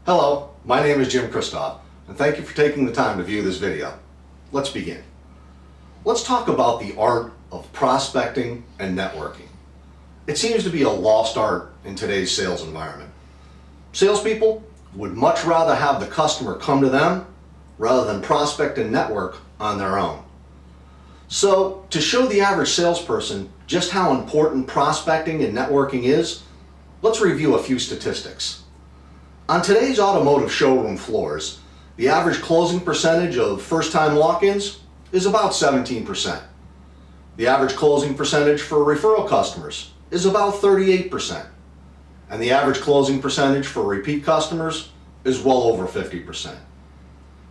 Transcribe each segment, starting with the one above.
Hello, my name is Jim Kristoff, and thank you for taking the time to view this video. Let's begin. Let's talk about the art of prospecting and networking. It seems to be a lost art in today's sales environment. Salespeople would much rather have the customer come to them rather than prospect and network on their own. So, to show the average salesperson just how important prospecting and networking is, let's review a few statistics. On today's automotive showroom floors, the average closing percentage of first-time walk-ins is about 17%. The average closing percentage for referral customers is about 38%. And the average closing percentage for repeat customers is well over 50%.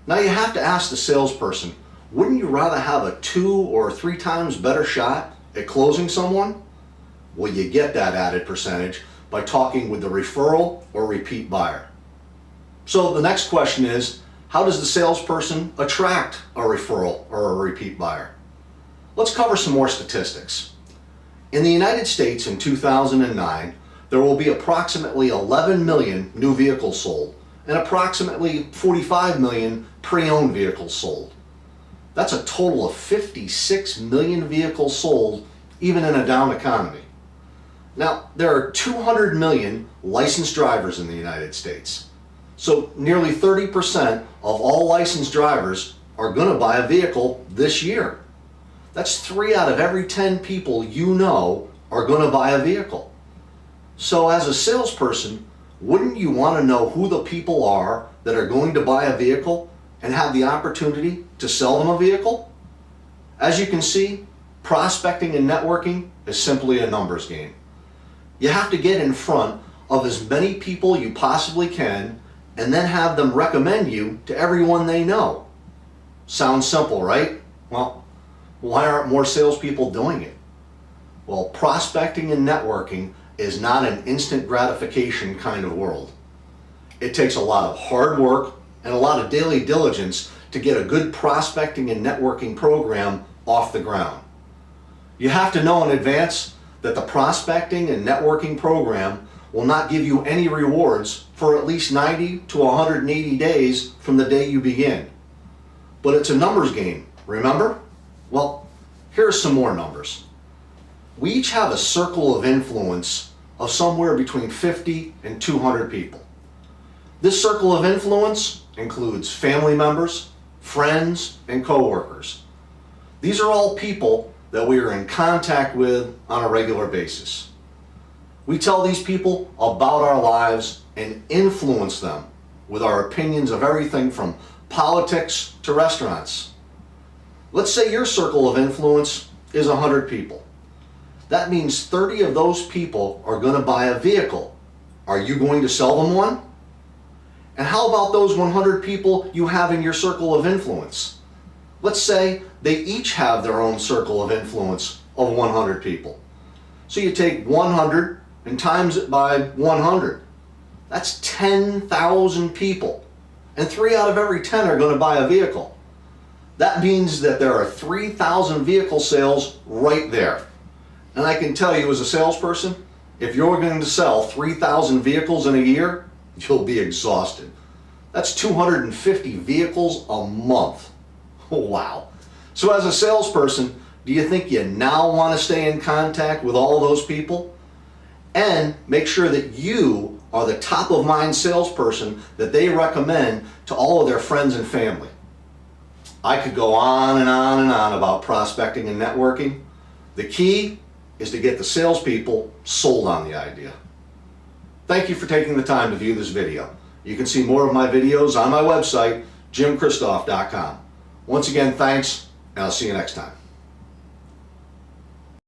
Now you have to ask the salesperson, wouldn't you rather have a 2 or 3 times better shot at closing someone? Well, you get that added percentage by talking with the referral or repeat buyer. So the next question is, how does the salesperson attract a referral or a repeat buyer? Let's cover some more statistics. In the United States in 2009, there will be approximately 11 million new vehicles sold and approximately 45 million pre-owned vehicles sold. That's a total of 56 million vehicles sold even in a down economy. Now, there are 200 million licensed drivers in the United States. So nearly 30% of all licensed drivers are going to buy a vehicle this year. That's 3 out of every 10 people you know are going to buy a vehicle. So as a salesperson, wouldn't you want to know who the people are that are going to buy a vehicle and have the opportunity to sell them a vehicle? As you can see, prospecting and networking is simply a numbers game. You have to get in front of as many people you possibly can and then have them recommend you to everyone they know. Sounds simple, right? Well, why aren't more salespeople doing it? Well, prospecting and networking is not an instant gratification kind of world. It takes a lot of hard work and a lot of daily diligence to get a good prospecting and networking program off the ground. You have to know in advance that the prospecting and networking program will not give you any rewards for at least 90 to 180 days from the day you begin. But it's a numbers game, remember? Well, here's some more numbers. We each have a circle of influence of somewhere between 50 and 200 people. This circle of influence includes family members, friends, and coworkers. These are all people that we are in contact with on a regular basis. We tell these people about our lives and influence them with our opinions of everything from politics to restaurants. Let's say your circle of influence is 100 people. That means 30 of those people are going to buy a vehicle. Are you going to sell them one? And how about those 100 people you have in your circle of influence? Let's say they each have their own circle of influence of 100 people. So you take 100 and times it by 100. That's 10,000 people. And 3 out of every 10 are going to buy a vehicle. That means that there are 3,000 vehicle sales right there. And I can tell you as a salesperson, if you're going to sell 3,000 vehicles in a year, you'll be exhausted. That's 250 vehicles a month. Wow. So as a salesperson, do you think you now want to stay in contact with all of those people? And make sure that you are the top of mind salesperson that they recommend to all of their friends and family. I could go on and on and on about prospecting and networking. The key is to get the salespeople sold on the idea. Thank you for taking the time to view this video. You can see more of my videos on my website, jimkristoff.com. Once again, thanks, and I'll see you next time.